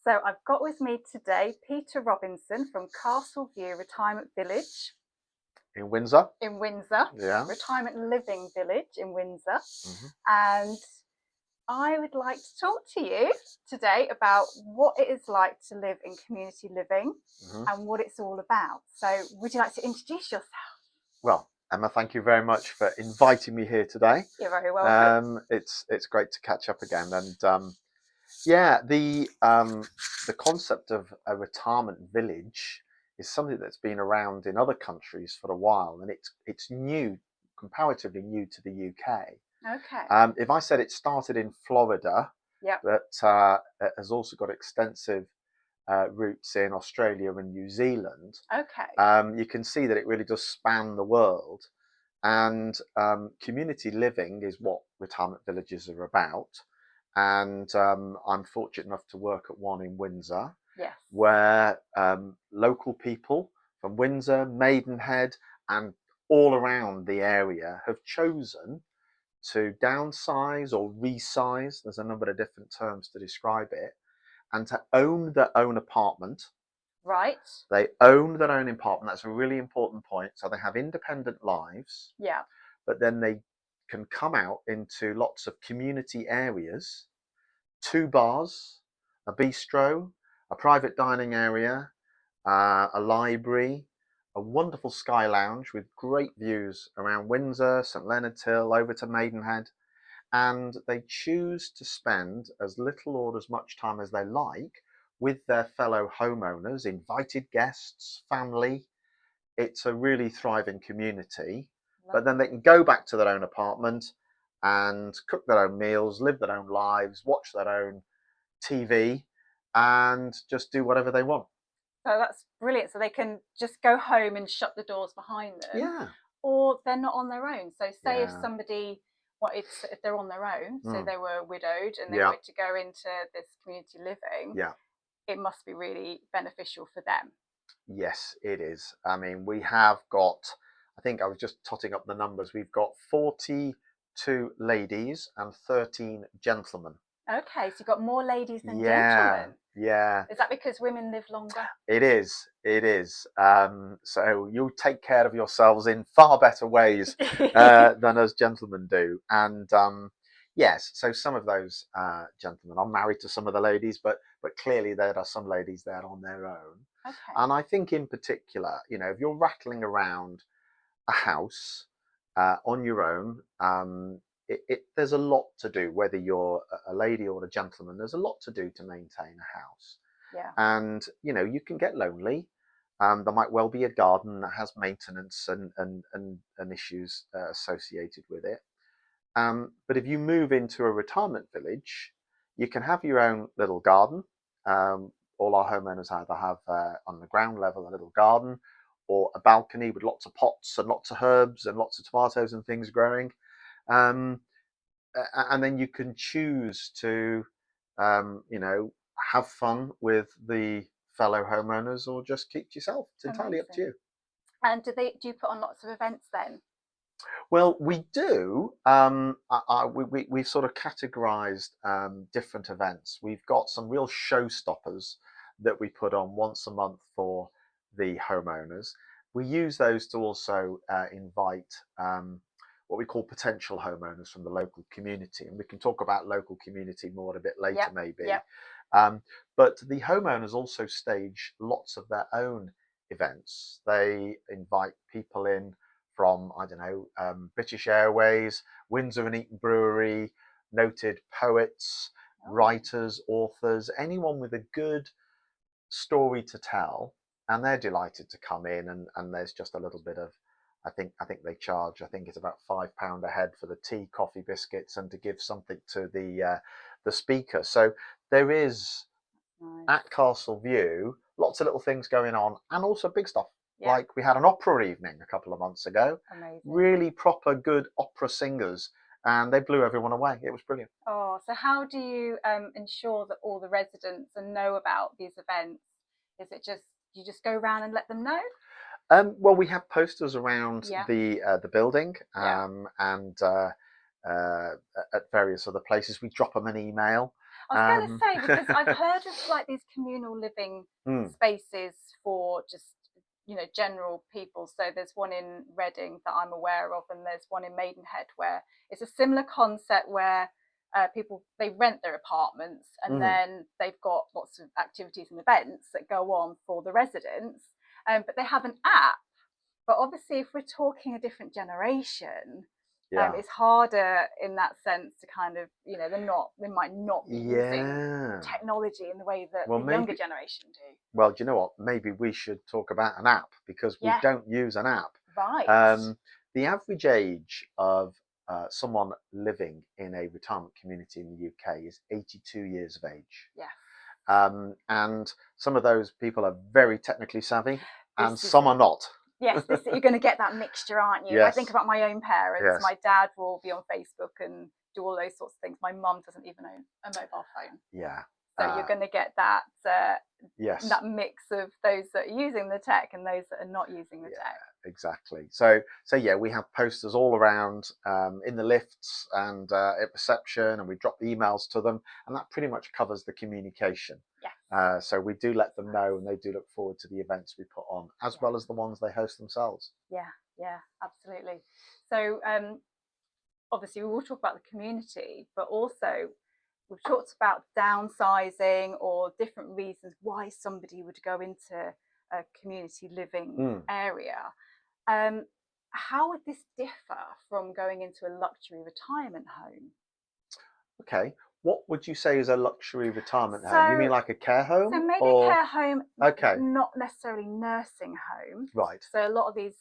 So I've got with me today Peter Robinson from Castle View Retirement Village In Windsor? in Windsor, Yeah. Retirement Living Village in Windsor. Mm-hmm. And I would like to talk to you today about what it is like to live in community living and what it's all about. So would you like to introduce yourself? Well, Emma, thank you very much for inviting me here today. You're very welcome. It's great to catch up again, and yeah, the concept of a retirement village is something that's been around in other countries for a while, and it's new, comparatively new to the UK. Okay. If I said it started in Florida, Yep. but it has also got extensive roots in Australia and New Zealand. Okay. You can see that it really does span the world, and community living is what retirement villages are about. And I'm fortunate enough to work at one in Windsor, Yes. where local people from Windsor, Maidenhead, and all around the area have chosen to downsize or resize. There's a number of different terms to describe it, and to own their own apartment. Right. They own their own apartment. That's a really important point. So they have independent lives. Yeah. But then they can come out into lots of community areas, 2 bars, a bistro, a private dining area, a library, a wonderful sky lounge with great views around Windsor, St Leonard's Hill, over to Maidenhead. And they choose to spend as little or as much time as they like with their fellow homeowners, invited guests, family. It's a really thriving community. But then they can go back to their own apartment and cook their own meals, live their own lives, watch their own TV, and just do whatever they want. So that's brilliant. So they can just go home and shut the doors behind them. Yeah. Or they're not on their own. So say if Yeah. somebody wanted to, if they're on their own, so they were widowed and they Yeah. wanted to go into this community living, Yeah. it must be really beneficial for them. Yes, it is. I mean, we have got, I think I was just totting up the numbers, we've got 42 ladies and 13 gentlemen. Okay, so you've got more ladies than Yeah, gentlemen. yeah. Is that because women live longer? It is, it is. So you take care of yourselves in far better ways than us gentlemen do. And yes, so some of those gentlemen are married to some of the ladies, but clearly there are some ladies there on their own. Okay. And I think in particular, you know, if you're rattling around a house on your own, there's a lot to do, whether you're a lady or a gentleman. There's a lot to do to maintain a house. Yeah. And you know, you can get lonely. There might well be a garden that has maintenance and issues associated with it. But if you move into a retirement village, you can have your own little garden. All our homeowners either have on the ground level a little garden, or a balcony with lots of pots and lots of herbs and lots of tomatoes and things growing. And then you can choose to, you know, have fun with the fellow homeowners, or just keep to yourself. It's entirely up to you. And do you put on lots of events then? Well, we do. We've sort of categorized different events. We've got some real showstoppers that we put on once a month for the homeowners. We use those to also invite what we call potential homeowners from the local community, and we can talk about local community more a bit later, maybe. Yep. But the homeowners also stage lots of their own events. They invite people in from, I don't know, British Airways, Windsor and Eton Brewery, noted poets, writers, authors, anyone with a good story to tell, and they're delighted to come in. And there's just a little bit of, I think they charge, I think it's about £5 a head for the tea, coffee, biscuits, and to give something to the speaker. So there is at Castle View lots of little things going on, and also big stuff. Yeah. Like we had an opera evening a couple of months ago. Amazing. Really proper good opera singers, and they blew everyone away. It was brilliant. Oh, so how do you ensure that all the residents know about these events? Is it just you just go around and let them know? Well, we have posters around the building, and at various other places. We drop them an email. I was going to say, because I've heard of like these communal living spaces for just, you know, general people. So there's one in Reading that I'm aware of, and there's one in Maidenhead where it's a similar concept where people, they rent their apartments and then they've got lots of activities and events that go on for the residents, but they have an app. But obviously, if we're talking a different generation, it's harder in that sense to kind of, you know, they might not be using technology in the way that the younger generation do. Well, do you know what? Maybe we should talk about an app, because we don't use an app. Right. The average age of someone living in a retirement community in the UK is 82 years of age. Yeah. And some of those people are very technically savvy, and some are not. Yes, you're going to get that mixture, aren't you? Yes. I think about my own parents. Yes. My dad will be on Facebook and do all those sorts of things. My mum doesn't even own a mobile phone. Yeah. So you're going to get that yes, that mix of those that are using the tech and those that are not using the tech. Exactly. So yeah, we have posters all around in the lifts and at reception, and we drop the emails to them, and that pretty much covers the communication. Yeah. So we do let them know, and they do look forward to the events we put on, as well as the ones they host themselves. Yeah, absolutely. So obviously we will talk about the community, but also we've talked about downsizing or different reasons why somebody would go into a community living area. How would this differ from going into a luxury retirement home? Okay. What would you say is a luxury retirement home? You mean like a care home? So maybe a care home, okay, not necessarily nursing home. Right. So a lot of these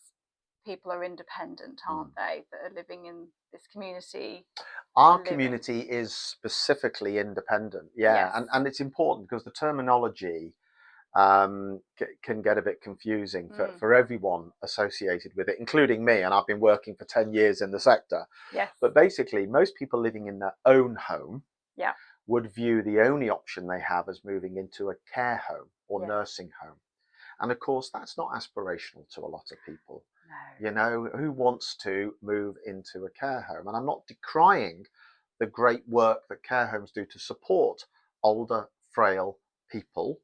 people are independent, aren't they, that are living in this community? Our community is specifically independent, Yes. and it's important because the terminology can get a bit confusing for everyone associated with it, including me, and I've been working for 10 years in the sector. Yes. But basically, most people living in their own home would view the only option they have as moving into a care home or nursing home. And of course, that's not aspirational to a lot of people. No. You know, who wants to move into a care home? And I'm not decrying the great work that care homes do to support older, frail people,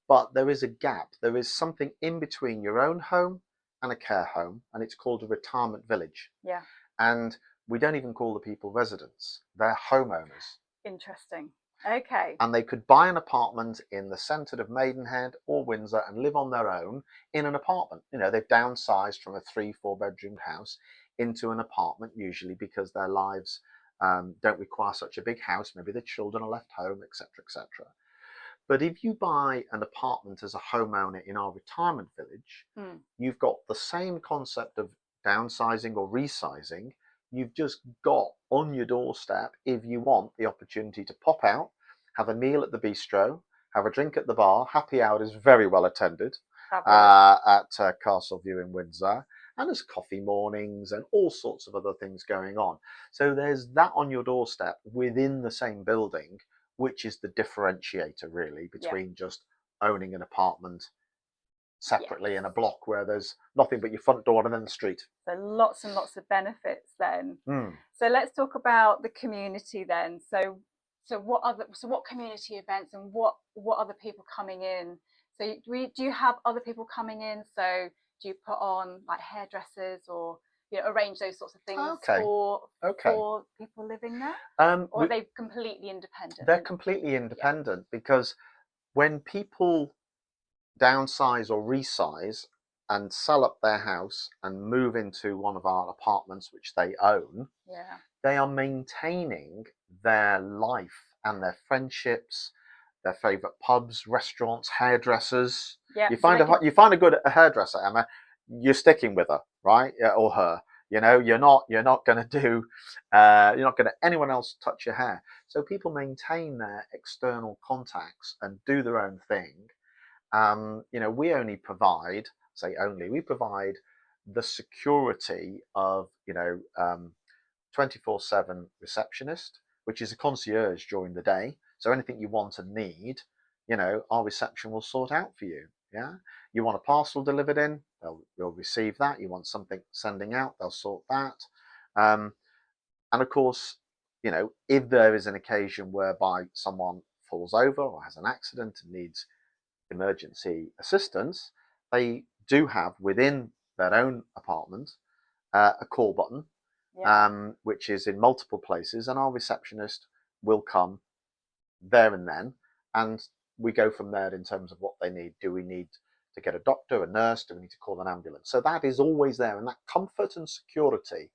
but there is a gap. There is something in between your own home and a care home, and it's called a retirement village. Yeah. And we don't even call the people residents. They're homeowners. Interesting. Okay. And they could buy an apartment in the centre of Maidenhead or Windsor and live on their own in an apartment. You know, they've downsized from a 3-4 bedroom house into an apartment, usually because their lives don't require such a big house. Maybe the children are left home, etc., etc. But if you buy an apartment as a homeowner in our retirement village, you've got the same concept of downsizing or resizing. You've just got on your doorstep, if you want, the opportunity to pop out, have a meal at the bistro, have a drink at the bar. Happy hour is very well attended at Castle View in Windsor. And there's coffee mornings and all sorts of other things going on. So there's that on your doorstep within the same building, which is the differentiator really between just owning an apartment separately in a block where there's nothing but your front door and then the street. So lots and lots of benefits then. So let's talk about the community then. So what community events and what other people coming in? So do you have other people coming in? So do you put on like hairdressers or arrange those sorts of things for people living there? Or are they completely independent? They're completely independent because when people downsize or resize and sell up their house and move into one of our apartments which they own, they are maintaining their life and their friendships, their favourite pubs, restaurants, hairdressers. You find a good hairdresser, Emma, you're sticking with her, right? Or her. You know, you're not going to anyone else touch your hair. So people maintain their external contacts and do their own thing. We only provide, we provide the security of 24/7 receptionist, which is a concierge during the day. So anything you want and need, our reception will sort out for you. Yeah, you want a parcel delivered in, they'll receive that. You want something sending out, they'll sort that. And of course, if there is an occasion whereby someone falls over or has an accident and needs emergency assistance, they do have within their own apartment a call button, which is in multiple places, and our receptionist will come there and then, and we go from there in terms of what they need. Do we need to get a doctor, a nurse? Do we need to call an ambulance? So that is always there, and that comfort and security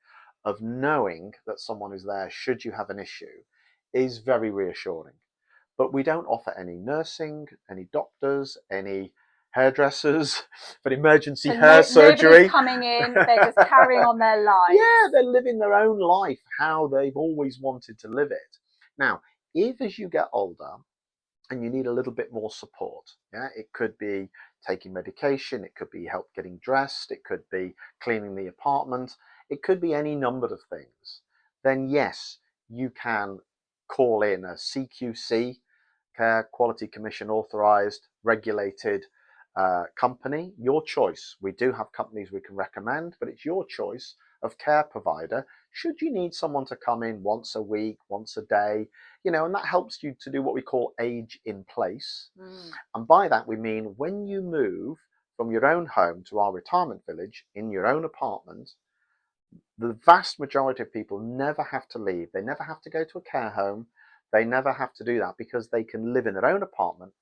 of knowing that someone is there should you have an issue is very reassuring. But we don't offer any nursing, any doctors, any hairdressers for emergency hair surgery. Nobody's coming in, they're just carrying on their lives. Yeah, they're living their own life how they've always wanted to live it. Now, if as you get older and you need a little bit more support, it could be taking medication, it could be help getting dressed, it could be cleaning the apartment, it could be any number of things, then yes, you can call in a CQC, Care Quality Commission authorised, regulated company, your choice. We do have companies we can recommend, but it's your choice of care provider should you need someone to come in once a week, once a day, and that helps you to do what we call age in place. And by that we mean when you move from your own home to our retirement village in your own apartment, the vast majority of people never have to leave. They never have to go to a care home. They never have to do that because they can live in their own apartment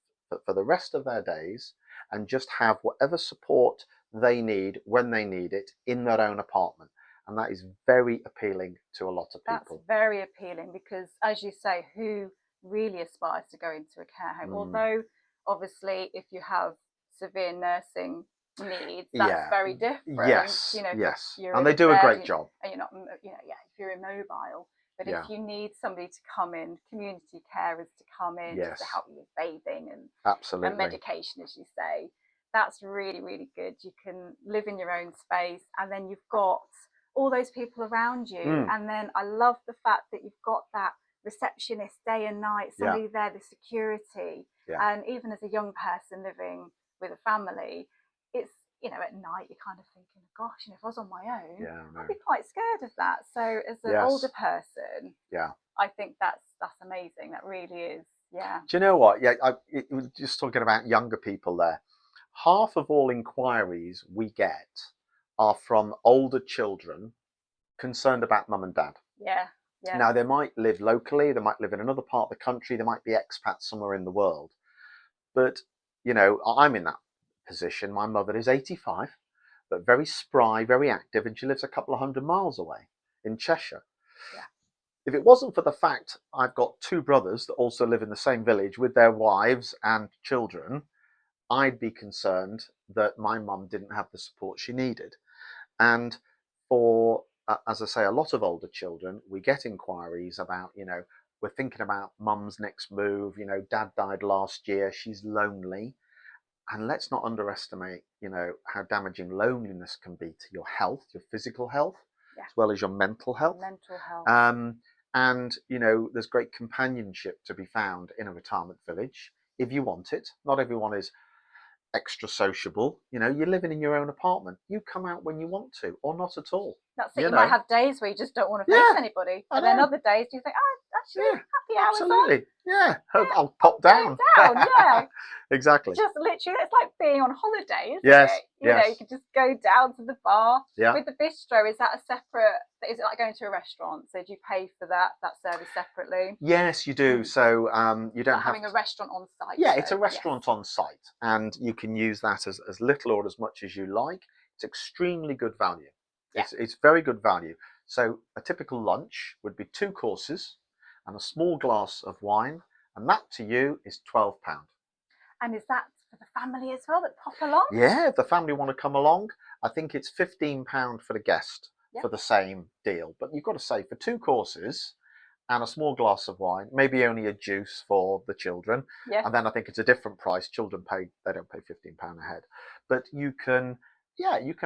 for the rest of their days and just have whatever support they need when they need it in their own apartment. And that is very appealing to a lot of people. That's very appealing because, as you say, who really aspires to go into a care home? Although, obviously, if you have severe nursing needs, that's very different. Yes, yes. You're and they do a great job. And you're not, if you're immobile. But if you need somebody to come in, community carers to come in just to help you with bathing and medication, as you say, that's really, really good. You can live in your own space, and then you've got all those people around you. And then I love the fact that you've got that receptionist day and night, somebody there, the security. And even as a young person living with a family, it's, at night you're kind of thinking, gosh, if I was on my own, I'd be quite scared of that. So as an older person, I think that's amazing. That really is, Do you know what? It was just talking about younger people there. Half of all inquiries we get are from older children concerned about mum and dad. Now, they might live locally, they might live in another part of the country, they might be expats somewhere in the world. But, I'm in that position. My mother is 85, but very spry, very active, and she lives a couple of 100 miles away in Cheshire. If it wasn't for the fact I've got two brothers that also live in the same village with their wives and children, I'd be concerned that my mum didn't have the support she needed. And for, as I say, a lot of older children, we get inquiries about, we're thinking about mum's next move, dad died last year, she's lonely. And let's not underestimate, how damaging loneliness can be to your health, your physical health, as well as your mental health. And, there's great companionship to be found in a retirement village if you want it. Not everyone is extra sociable. You're living in your own apartment. You come out when you want to, or not at all. That's it. You might have days where you just don't want to face anybody, and then other days you think, actually, happy hours. Absolutely, I'll pop down. Exactly. Just literally, it's like being on holiday, isn't it? You can just go down to the bar. With the bistro, is that a separate? Is it like going to a restaurant? So do you pay for that service separately? Yes, you do. So you don't have having a restaurant on site. It's a restaurant on site, and you can use that as little or as much as you like. It's extremely good value. It's very good value. So a typical lunch would be 2 courses and a small glass of wine, and that to you is £12. And is that for the family as well that pop along? Yeah, if the family want to come along, I think it's £15 for the guest for the same deal. But you've got to say, for 2 courses and a small glass of wine, maybe only a juice for the children, and then I think it's a different price. Children they don't pay £15 a head, but you can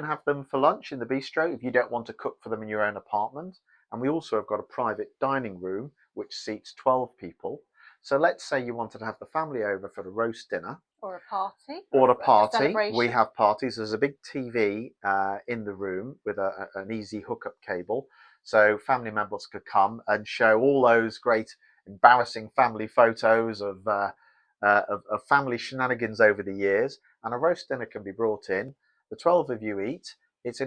have them for lunch in the bistro if you don't want to cook for them in your own apartment. And we also have got a private dining room which seats 12 people. So let's say you wanted to have the family over for a roast dinner. Or a party. Or a party. We have parties. There's a big TV in the room with an easy hookup cable. So family members could come and show all those great embarrassing family photos of family shenanigans over the years, and a roast dinner can be brought in. The 12 of you eat. It's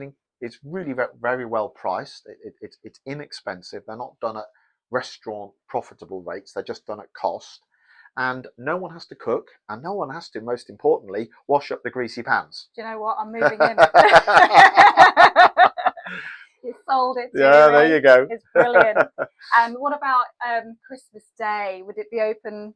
really very well priced. It's inexpensive. They're not done at restaurant profitable rates. They're just done at cost. And no one has to cook, and no one has to, most importantly, wash up the greasy pans. Do you know what? I'm moving in. You sold it to Yeah, me. there you go. It's brilliant. And what about Christmas Day? Would it be open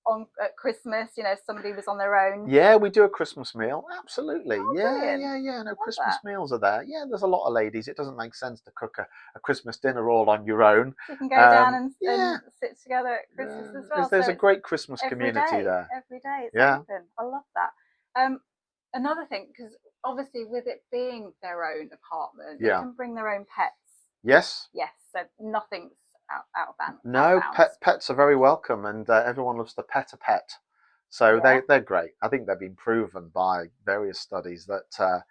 on at Christmas? You know, if somebody was on their own. Yeah, we do a Christmas meal. Absolutely. Oh, yeah, brilliant. yeah. No, Christmas meals are there. Yeah, there's a lot of ladies. It doesn't make sense to cook a Christmas dinner all on your own. You can go down and sit together at Christmas as well. There's a great Christmas community there. Every day it's open. I love that. Another thing, because obviously with it being their own apartment, they can bring their own pets. Yes. Yes, so nothing's out of bounds. No, pets are very welcome, and everyone loves to pet a pet. So they're great. I think they've been proven by various studies that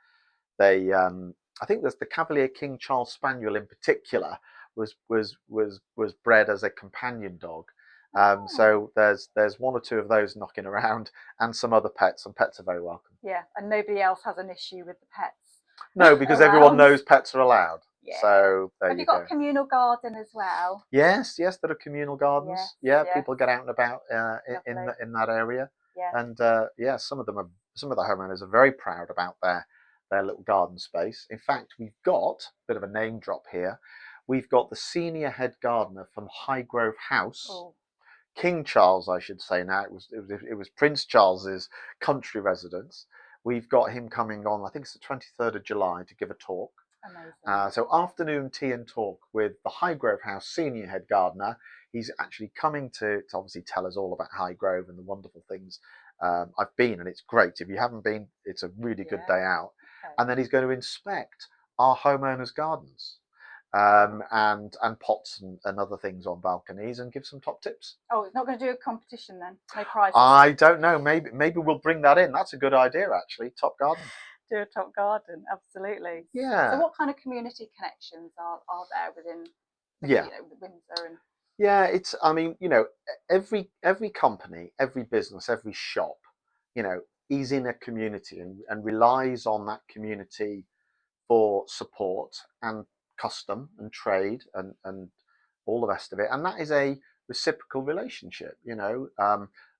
I think there's the Cavalier King Charles Spaniel in particular was bred as a companion dog. So there's one or two of those knocking around, and some other pets, and pets are very welcome. Yeah, and nobody else has an issue with the pets. No, because everyone knows pets are allowed. Yeah. So have you got a communal garden as well? Yes, there are communal gardens. Yes. People get out and about in that area. Yeah. And some of the homeowners are very proud about their little garden space. In fact, we've got a bit of a name drop here. We've got the senior head gardener from Highgrove House. Oh. King Charles, I should say now. It was Prince Charles's country residence. We've got him coming on, I think it's the 23rd of July, to give a talk. Amazing. So afternoon tea and talk with the Highgrove House senior head gardener. He's actually coming to obviously tell us all about Highgrove and the wonderful things. I've been, and it's great. If you haven't been, it's a really good day out. Okay. And then he's going to inspect our homeowners' gardens. And pots and other things on balconies, and give some top tips. Oh, it's not going to do a competition then? No prizes? I don't know. Maybe we'll bring that in. That's a good idea, actually. Top garden. Do a top garden, absolutely. Yeah. So what kind of community connections are there within Windsor? And yeah, it's, I mean, every company, every business, every shop, is in a community and relies on that community for support and custom and trade and all the rest of it, and that is a reciprocal relationship.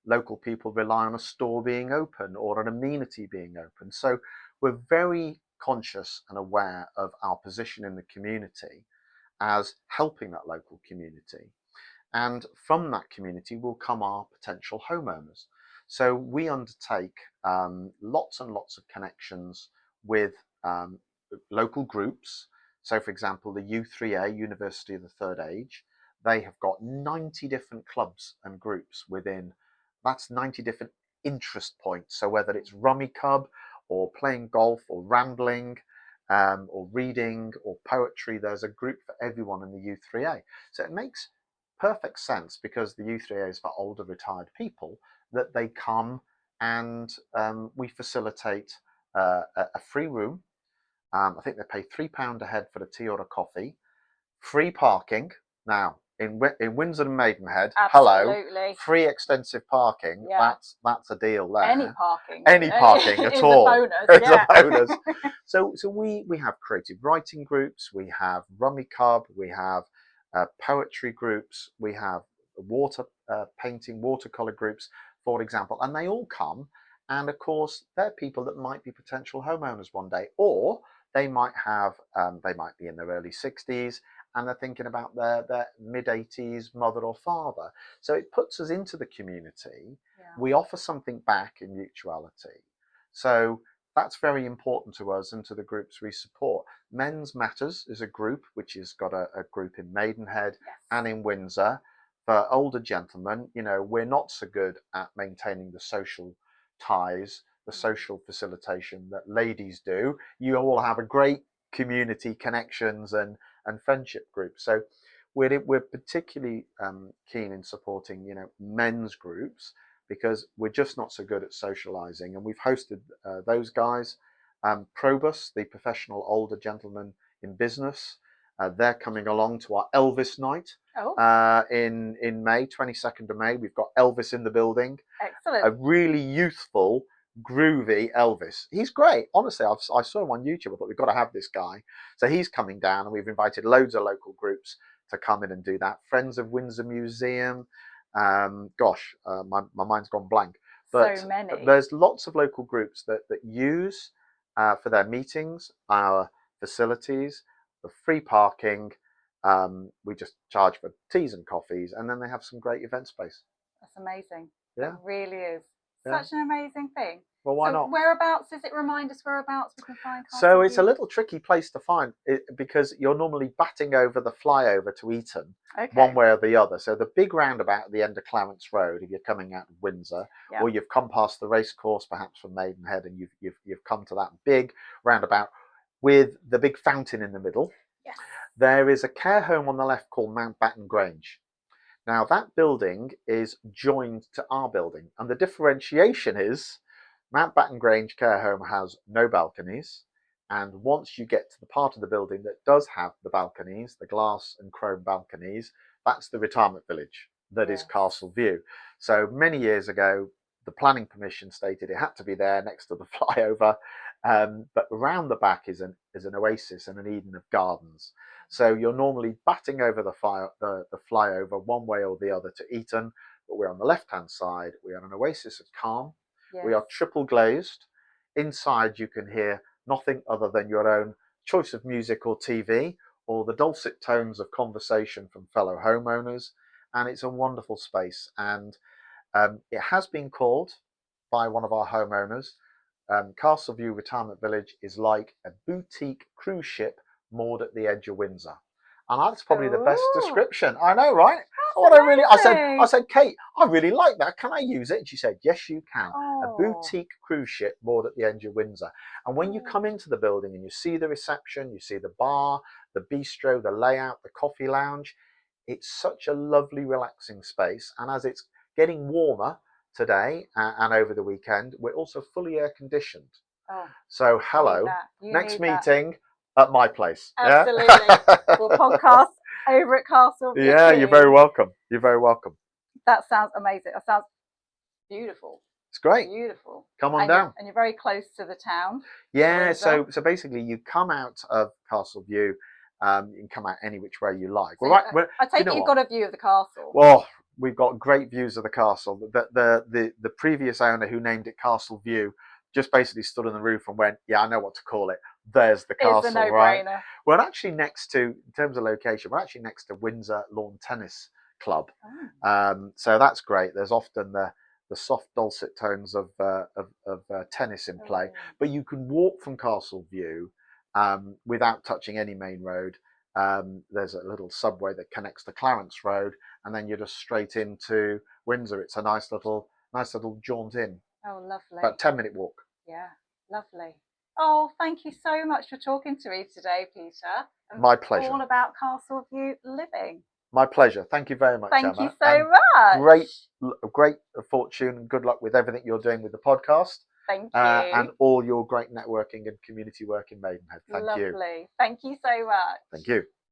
Local people rely on a store being open or an amenity being open, so we're very conscious and aware of our position in the community as helping that local community, and from that community will come our potential homeowners. So we undertake lots and lots of connections with local groups. So, for example, the U3A, University of the Third Age, they have got 90 different clubs and groups within. That's 90 different interest points. So whether it's rummy cub or playing golf or rambling or reading or poetry, there's a group for everyone in the U3A. So it makes perfect sense, because the U3A is for older retired people, that they come and we facilitate a free room. I think they pay £3 a head for the tea or a coffee. Free parking. Now, in Windsor and Maidenhead, hello, free extensive parking. Yeah. That's a deal there. Any parking at all. A bonus, it's a bonus. So we have creative writing groups. We have rummy cub. We have poetry groups. We have water painting, watercolor groups, for example, and they all come. And of course, they're people that might be potential homeowners one day, or they might be in their early 60s and they're thinking about their mid-80s mother or father. So it puts us into the community. Yeah. We offer something back in mutuality. So that's very important to us and to the groups we support. Men's Matters is a group which has got a group in Maidenhead and in Windsor. For older gentlemen, we're not so good at maintaining the social ties, the social facilitation that ladies do. You all have a great community connections and friendship groups. So we're particularly keen in supporting men's groups, because we're just not so good at socializing, and we've hosted those guys. Probus, the professional older gentleman in business, They're coming along to our Elvis night in May, 22nd of May. We've got Elvis in the building. Excellent. A really youthful, groovy Elvis. He's great. Honestly, I saw him on YouTube. I thought, we've got to have this guy. So he's coming down, and we've invited loads of local groups to come in and do that. Friends of Windsor Museum. My mind's gone blank. But so many. There's lots of local groups that use for their meetings our facilities, the free parking. We just charge for teas and coffees, and then they have some great event space. That's amazing. Yeah, it really is. Yeah. Such an amazing thing. Well, why not? Whereabouts does it remind us whereabouts we can find Castle So it's View? a little tricky place to find it, because you're normally batting over the flyover to Eton, one way or the other. So the big roundabout at the end of Clarence Road, if you're coming out of Windsor, or you've come past the racecourse perhaps from Maidenhead, and you've come to that big roundabout with the big fountain in the middle. Yes. There is a care home on the left called Mountbatten Grange. Now that building is joined to our building, and the differentiation is Mountbatten Grange Care Home has no balconies, and once you get to the part of the building that does have the balconies, the glass and chrome balconies, that's the retirement village that is Castle View. So many years ago, the planning permission stated it had to be there next to the flyover, but around the back is an oasis and an Eden of gardens. So you're normally batting over the flyover one way or the other to Eton, but we're on the left-hand side. We are an oasis of calm. Yes. We are triple glazed. Inside you can hear nothing other than your own choice of music or TV, or the dulcet tones of conversation from fellow homeowners, and it's a wonderful space. And it has been called by one of our homeowners, Castle View Retirement Village is like a boutique cruise ship moored at the edge of Windsor. And that's probably the best description. I know, right? I said, Kate, I really like that. Can I use it? And she said, yes, you can. A boutique cruise ship moored at the edge of Windsor. And when you come into the building and you see the reception, you see the bar, the bistro, the layout, the coffee lounge, it's such a lovely, relaxing space. And as it's getting warmer today and over the weekend, we're also fully air conditioned. So hello, next meeting at my place. Absolutely. Yeah? We'll podcast over at Castle View. Yeah, you're very welcome. You're very welcome. That sounds amazing. That sounds beautiful. It's great. Beautiful. Come on down. And you're very close to the town. Yeah, so basically you come out of Castle View, you can come out any which way you like. So I take it you've got a view of the castle. Well, we've got great views of the castle. The previous owner who named it Castle View just basically stood on the roof and went, yeah, I know what to call it. There's the castle, it's a no-brainer. Right? We're actually next to, in terms of location, we're actually next to Windsor Lawn Tennis Club. So that's great. There's often the soft dulcet tones of tennis in play. But you can walk from Castle View without touching any main road. There's a little subway that connects to Clarence Road, and then you're just straight into Windsor. It's a nice little jaunt in. Oh, lovely. About 10-minute walk. Yeah, lovely. Oh, thank you so much for talking to me today, Peter. My pleasure. All about Castle View living. My pleasure. Thank you very much, Emma. Thank you so much. Great fortune and good luck with everything you're doing with the podcast. Thank you. And all your great networking and community work in Maidenhead. Thank you. Lovely. Thank you so much. Thank you.